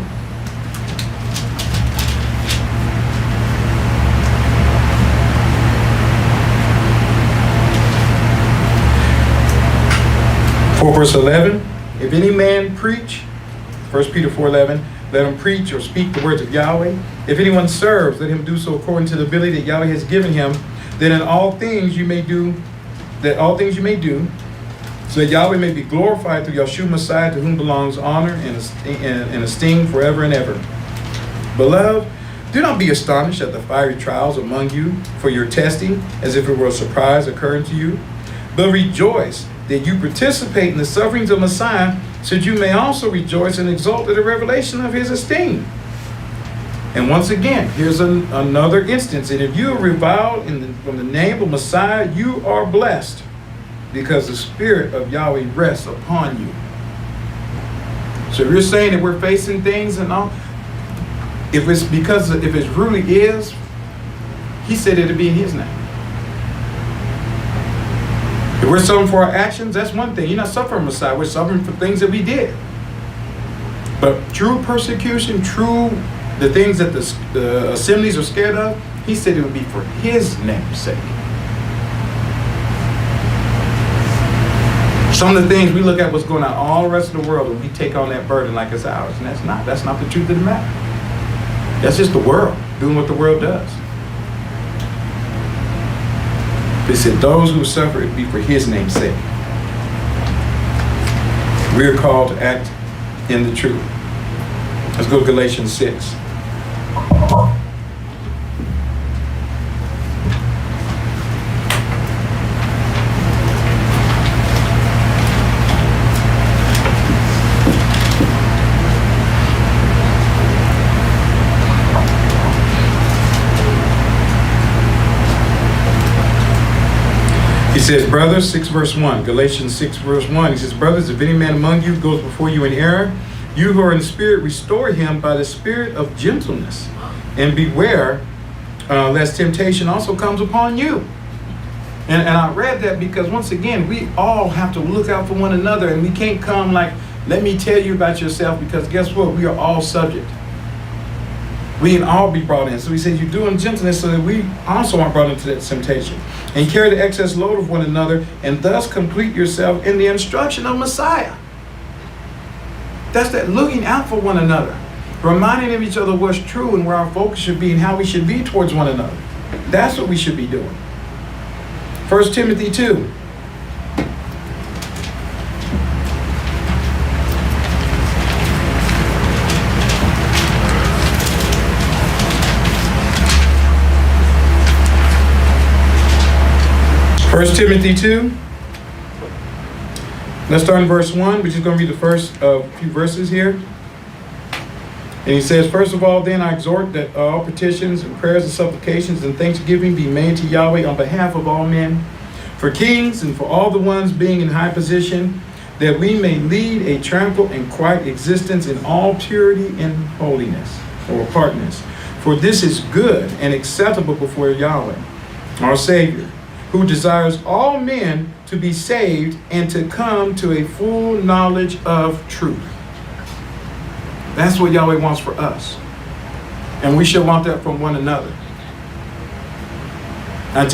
Verse 11, if any man preach, 1 Peter 4:11, let him preach or speak the words of Yahweh. If anyone serves, let him do so according to the ability that Yahweh has given him, that in all things you may do, so that Yahweh may be glorified through Yeshua Messiah, to whom belongs honor and esteem forever and ever. Beloved, do not be astonished at the fiery trials among you for your testing, as if it were a surprise occurring to you, but rejoice that you participate in the sufferings of Messiah, so that you may also rejoice and exult at the revelation of his esteem. And once again, here's another instance. And if you are reviled from the name of Messiah, you are blessed, because the Spirit of Yahweh rests upon you. So if you're saying that we're facing things and all, if it really is, he said it'd be in his name. If we're suffering for our actions, that's one thing. You're not suffering Messiah. We're suffering for things that we did. But true persecution, the things that the assemblies are scared of, he said it would be for his name's sake. Some of the things we look at what's going on all the rest of the world, and we take on that burden like it's ours. And that's not the truth of the matter. That's just the world doing what the world does. They said those who suffer it be for his name's sake. We are called to act in the truth. Let's go to Galatians 6. He says, brothers, 6 verse 1, Galatians 6 verse 1, he says, brothers, if any man among you goes before you in error, you who are in spirit, restore him by the spirit of gentleness, and beware lest temptation also comes upon you. And I read that because once again, we all have to look out for one another, and we can't come like, let me tell you about yourself, because guess what? We are all subject. We can all be brought in. So he says, you do in gentleness so that we also aren't brought into that temptation. And carry the excess load of one another, and thus complete yourself in the instruction of Messiah. That's that looking out for one another. Reminding of each other what's true and where our focus should be and how we should be towards one another. That's what we should be doing. 1 Timothy 2. First Timothy 2. Let's start in verse 1, which is going to be the first few verses here. And he says, first of all, then I exhort that all petitions and prayers and supplications and thanksgiving be made to Yahweh on behalf of all men, for kings and for all the ones being in high position, that we may lead a tranquil and quiet existence in all purity and holiness, or apartness. For this is good and acceptable before Yahweh, our Savior, who desires all men to be saved and to come to a full knowledge of truth. That's what Yahweh wants for us. And we should want that from one another. It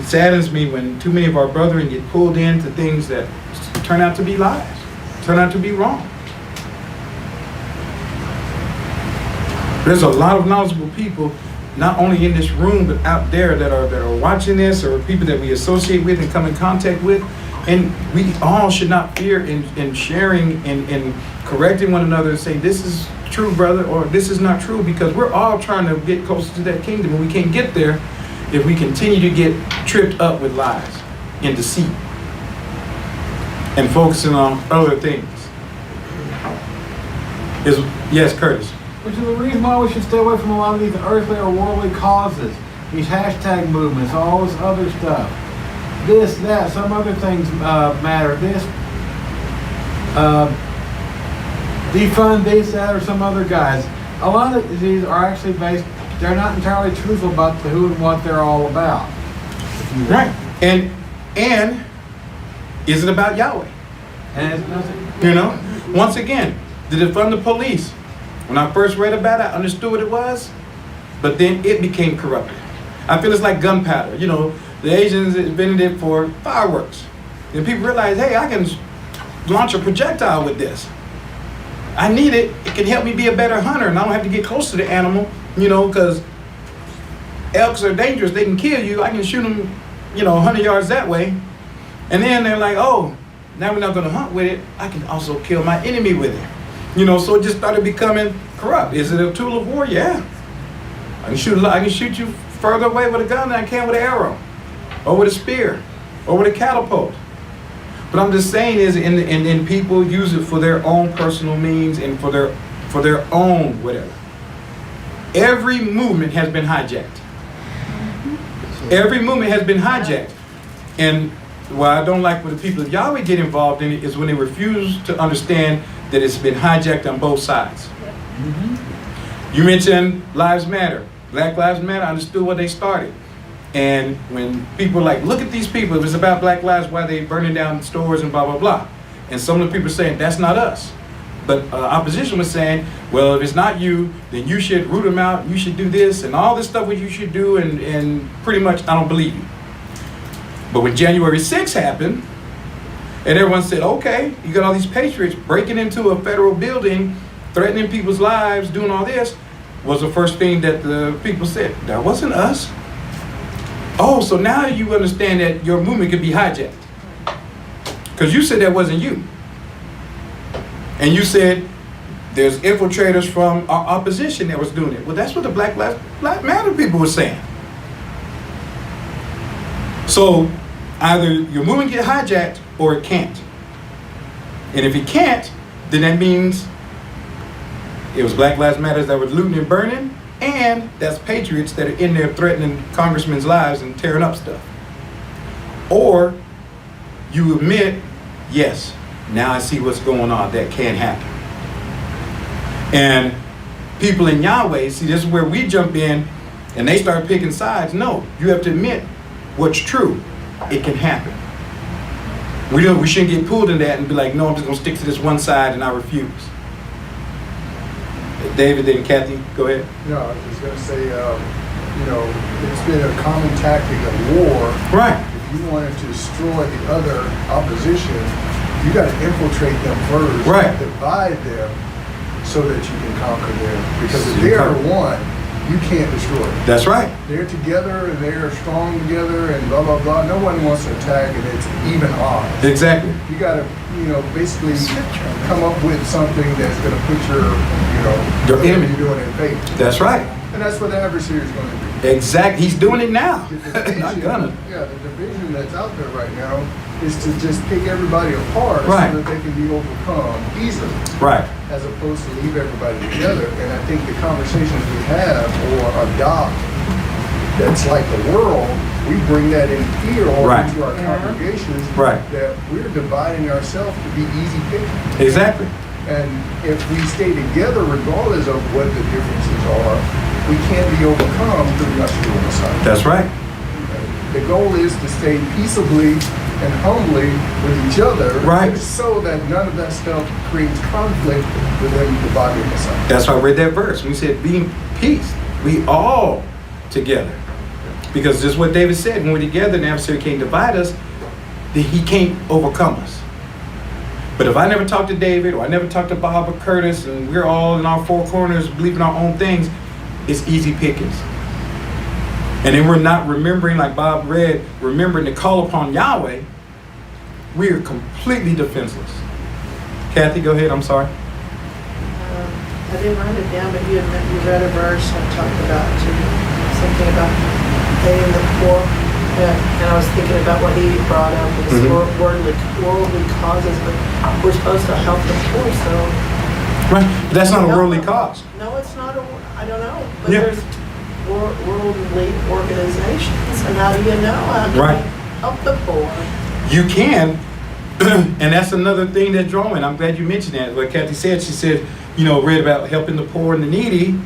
saddens me when too many of our brethren get pulled into things that turn out to be lies, turn out to be wrong. There's a lot of knowledgeable people, not only in this room, but out there that are watching this, or people that we associate with and come in contact with. And we all should not fear in sharing and correcting one another and say, this is true, brother, or this is not true, because we're all trying to get closer to that kingdom, and we can't get there if we continue to get tripped up with lies and deceit and focusing on other things. Yes, Curtis? Which is the reason why we should stay away from a lot of these earthly or worldly causes. These hashtag movements, all this other stuff. This, that, some other things matter. This, defund this, that, or some other guys. A lot of these are actually based, they're not entirely truthful about the who and what they're all about. Right. And is it about Yahweh? And it's nothing. You know, once again, did it fund the police? When I first read about it, I understood what it was, but then it became corrupted. I feel it's like gunpowder. You know, the Asians invented it for fireworks. And people realize, hey, I can launch a projectile with this. I need it. It can help me be a better hunter, and I don't have to get close to the animal, you know, because elks are dangerous. They can kill you. I can shoot them, 100 yards that way. And then they're like, oh, now we're not going to hunt with it. I can also kill my enemy with it. So it just started becoming corrupt. Is it a tool of war? Yeah. I can shoot you further away with a gun than I can with an arrow, or with a spear, or with a catapult. But I'm just saying is, and people use it for their own personal means and for their own whatever. Every movement has been hijacked. Every movement has been hijacked. And what I don't like when the people of Yahweh get involved in it is when they refuse to understand that it's been hijacked on both sides. Mm-hmm. You mentioned Lives Matter. Black Lives Matter, I understood what they started. And when people like, look at these people, if it's about Black lives, why are they burning down stores and blah, blah, blah. And some of the people are saying, that's not us. But opposition was saying, well, if it's not you, then you should root them out, you should do this, and all this stuff what you should do, and pretty much, I don't believe you. But when January 6th happened, and everyone said, okay, you got all these patriots breaking into a federal building, threatening people's lives, doing all this, was the first thing that the people said. That wasn't us. Oh, so now you understand that your movement could be hijacked. Because you said that wasn't you. And you said there's infiltrators from our opposition that was doing it. Well, that's what the Black Matter people were saying. So either your movement get hijacked or it can't. And if it can't, then that means it was Black Lives Matter that were looting and burning, and that's patriots that are in there threatening congressmen's lives and tearing up stuff. Or you admit, yes, now I see what's going on, that can't happen. And people in Yahweh, see, this is where we jump in and they start picking sides. No, you have to admit what's true, it can happen. We shouldn't get pulled in that and be like, no, I'm just going to stick to this one side and I refuse. David, then Kathy, go ahead. No, I was just going to say, it's been a common tactic of war. Right. If you wanted to destroy the other opposition, you got to infiltrate them first. Right. Divide them so that you can conquer them. Because if they are one, you can't destroy them. That's right. They're together and they're strong together and blah, blah, blah. No one wants to attack and it's even odds. Exactly. You got to, basically come up with something that's going to put your enemy you're doing in favor. That's right. And that's what the adversary is going to do. Exactly. He's doing it now. The Not gonna. Yeah, the division that's out there right now is to just pick everybody apart Right. so that they can be overcome easily. Right. As opposed to leave everybody together. And I think the conversations we have or adopt that's like the world, we bring that in here or Right. into our congregations. Right. That we're dividing ourselves to be easy picking. Exactly. And if we stay together, regardless of what the differences are, we can be overcome through much Messiah. That's right. The goal is to stay peaceably and humbly with each other, Right. so that none of that stuff creates conflict within the body of Messiah. That's why I read that verse. We said, be in peace. We all together. Because just what David said, when we're together, the adversary can't divide us, then he can't overcome us. But if I never talk to David, or I never talk to Bob or Curtis, and we're all in our four corners believing our own things, it's easy pickings. And then we're not remembering, like Bob read, remembering to call upon Yahweh, we are completely defenseless. Kathy, go ahead. I'm sorry. I didn't write it down, but you read a verse and talked about something about paying the poor. Yeah, and I was thinking about what he brought up, this worldly causes, but we're supposed to help the poor, so. Right. But that's not a worldly cause. No, it's not I don't know, but Yeah. there's worldly organizations, and how do you know how to Right. help the poor? You can, and that's another thing that's drawing. I'm glad you mentioned that. What Kathy said, she said, read about helping the poor and the needy,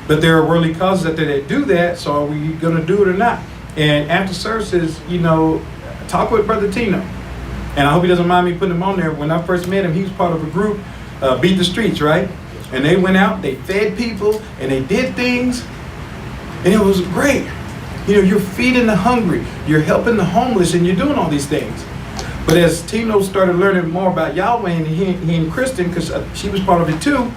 but there are worldly causes out there that do that, so are we going to do it or not? And after services, talk with Brother Tino. And I hope he doesn't mind me putting him on there. When I first met him, he was part of a group, Beat the Streets, right? And they went out, they fed people, and they did things, and it was great. You're feeding the hungry, you're helping the homeless, and you're doing all these things. But as Tino started learning more about Yahweh, and he and Kristen, because she was part of it too,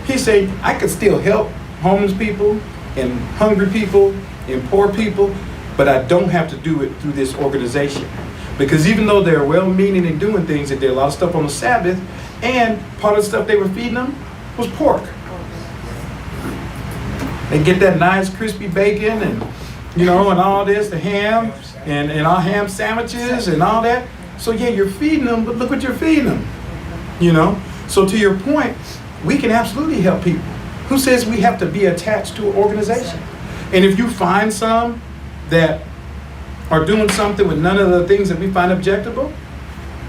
he said, I could still help homeless people and hungry people and poor people, but I don't have to do it through this organization. Because even though they're well-meaning and doing things, they did a lot of stuff on the Sabbath, and part of the stuff they were feeding them was pork. They get that nice crispy bacon and and all this, the ham and our ham sandwiches and all that. So yeah, you're feeding them, but look what you're feeding them. So to your point, we can absolutely help people. Who says we have to be attached to an organization? And if you find some that are doing something with none of the things that we find objectable,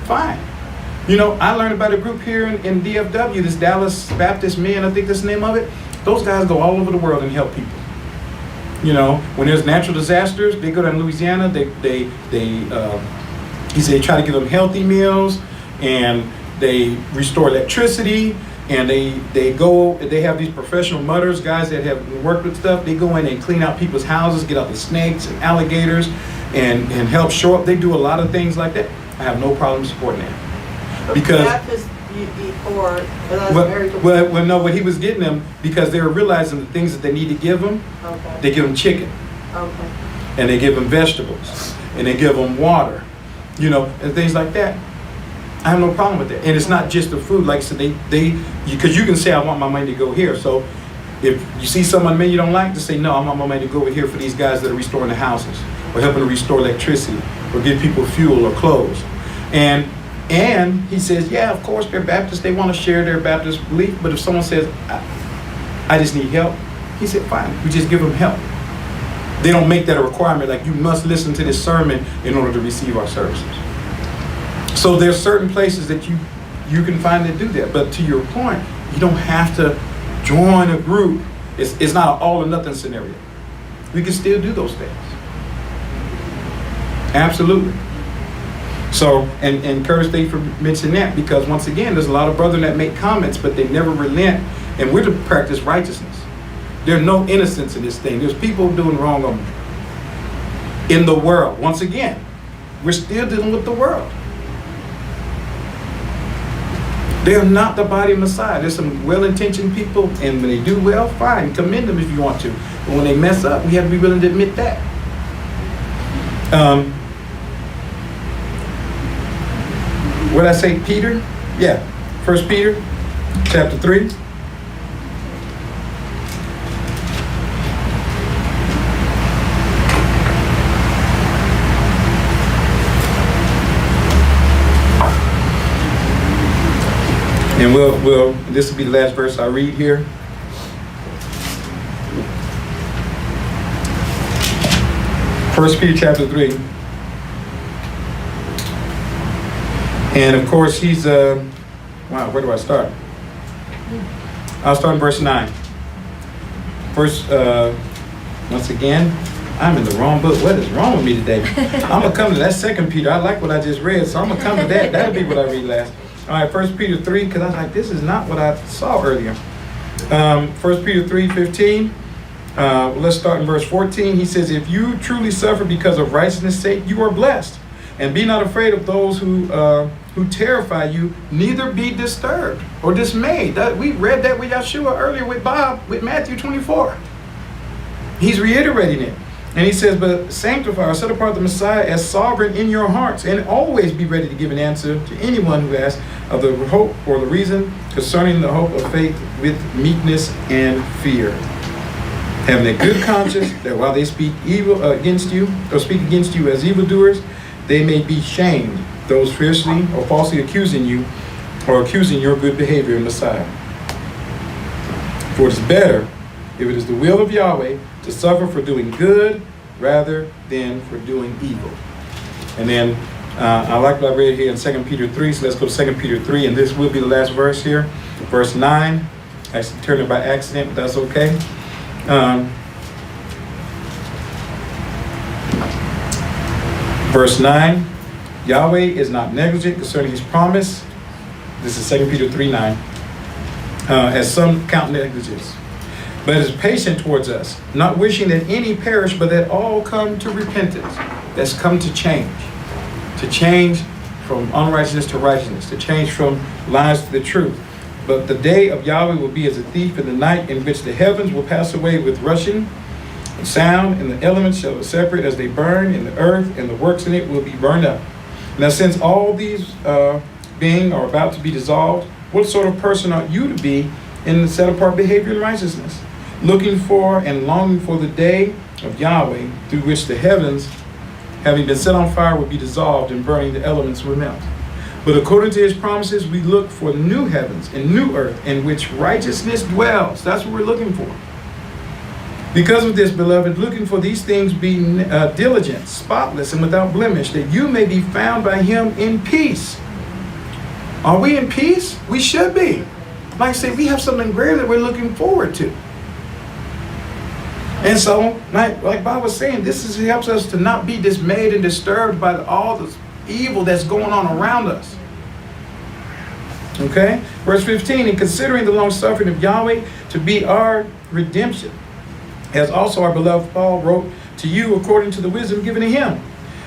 fine. I learned about a group here in DFW, this Dallas Baptist Men, I think that's the name of it. Those guys go all over the world and help people. When there's natural disasters, they go down to Louisiana, he said they try to give them healthy meals, and they restore electricity, and they have these professional mudders, guys that have worked with stuff. They go in and clean out people's houses, get out the snakes and alligators, and help shore up. They do a lot of things like that. I have no problem supporting that. Because you eat pork, but that's very good. no, what he was getting them, because they were realizing the things that they need to give them. Okay. They give them chicken, Okay. and they give them vegetables, and they give them water, and things like that. I have no problem with that. And it's not just the food. Like I said, because you can say, I want my money to go here. So if you see someone you don't like, just say, no, I want my money to go over here for these guys that are restoring the houses, or helping to restore electricity, or give people fuel or clothes. And he says, yeah, of course, they're Baptists. They want to share their Baptist belief. But if someone says, I just need help, he said, fine, we just give them help. They don't make that a requirement, like you must listen to this sermon in order to receive our services. So there's certain places that you can find that do that. But to your point, you don't have to join a group. It's not an all or nothing scenario. We can still do those things. Absolutely. So, and Curtis, thank you for mentioning that, because once again, there's a lot of brethren that make comments, but they never relent, and we're to practice righteousness. There's no innocence in this thing. There's people doing wrong in the world. Once again, we're still dealing with the world. They're not the body of Messiah. There's some well-intentioned people, and when they do well, fine, commend them if you want to. But when they mess up, we have to be willing to admit that. What did I say, Peter? Yeah, 1 Peter chapter 3. And this will be the last verse I read here. First Peter chapter 3. And of course he's, wow, where do I start? I'll start in verse 9. First, once again, I'm in the wrong book. What is wrong with me today? I'm going to come to that 2 Peter. I like what I just read, so I'm going to come to that. That'll be what I read last. All right, 1 Peter 3, because I was like, this is not what I saw earlier. 1 Peter 3:15. Let's start in verse 14. He says, if you truly suffer because of righteousness' sake, you are blessed. And be not afraid of those who terrify you, neither be disturbed or dismayed. We read that with Yeshua earlier with Bob, with Matthew 24. He's reiterating it. And he says, but sanctify or set apart the Messiah as sovereign in your hearts, and always be ready to give an answer to anyone who asks of the hope or the reason concerning the hope of faith with meekness and fear. Having a good conscience, that while they speak evil against you, or speak against you as evildoers, they may be shamed, those fiercely or falsely accusing you, or accusing your good behavior in Messiah. For it is better, if it is the will of Yahweh, to suffer for doing good rather than for doing evil. And then I like what I read here in 2 Peter 3, so let's go to 2 Peter 3, and this will be the last verse here. Verse 9. I turned it by accident, but that's okay. Verse 9. Yahweh is not negligent concerning his promise. This is 2 Peter 3:9. As some count negligence, but is patient towards us, not wishing that any perish, but that all come to repentance. That's come to change from unrighteousness to righteousness, to change from lies to the truth. But the day of Yahweh will be as a thief in the night, in which the heavens will pass away with rushing and sound, and the elements shall separate as they burn, and the earth and the works in it will be burned up. Now, since all these being are about to be dissolved, what sort of person ought you to be in the set apart behavior and righteousness, looking for and longing for the day of Yahweh, through which the heavens, having been set on fire, will be dissolved, and burning the elements will melt. But according to his promises, we look for new heavens and new earth, in which righteousness dwells. That's what we're looking for. Because of this, beloved, looking for these things, be diligent, spotless, and without blemish, that you may be found by him in peace. Are we in peace? We should be. Like I say, we have something greater that we're looking forward to. And so, like Bob was saying, helps us to not be dismayed and disturbed by all the evil that's going on around us. Okay? Verse 15, and considering the long suffering of Yahweh to be our redemption, as also our beloved Paul wrote to you according to the wisdom given to him,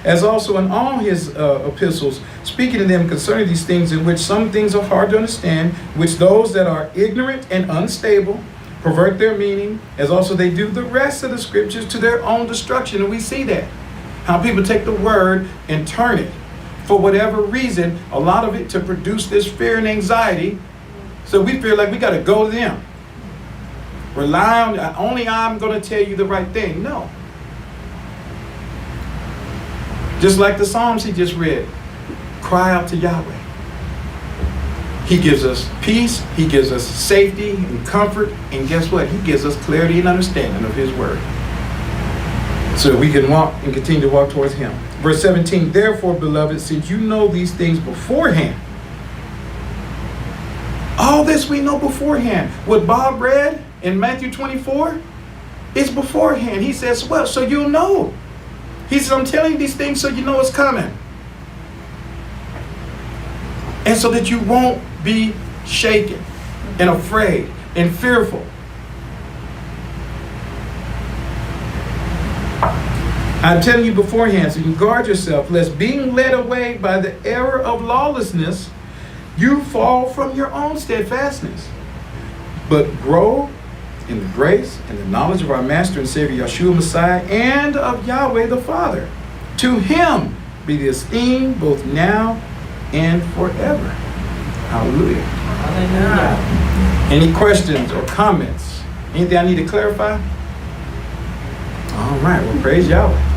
as also in all his epistles, speaking to them concerning these things, in which some things are hard to understand, which those that are ignorant and unstable pervert their meaning, as also they do the rest of the scriptures to their own destruction. And we see that. How people take the word and turn it, for whatever reason, a lot of it to produce this fear and anxiety. So we feel like we got to go to them. Rely on, only I'm going to tell you the right thing. No. Just like the Psalms he just read, cry out to Yahweh. He gives us peace, he gives us safety and comfort, and guess what? He gives us clarity and understanding of his word, so we can walk and continue to walk towards him. Verse 17, therefore, beloved, since you know these things beforehand, all this we know beforehand. What Bob read in Matthew 24, it's beforehand. He says, well, so you'll know. He says, I'm telling you these things so you know it's coming. And so that you won't be shaken and afraid and fearful. I'm telling you beforehand, so you can guard yourself, lest being led away by the error of lawlessness, you fall from your own steadfastness. But grow in the grace and the knowledge of our Master and Savior Yeshua Messiah and of Yahweh the Father. To him be the esteem both now and forever. Hallelujah. Hallelujah. Any questions or comments? Anything I need to clarify? All right, well, praise Yahweh.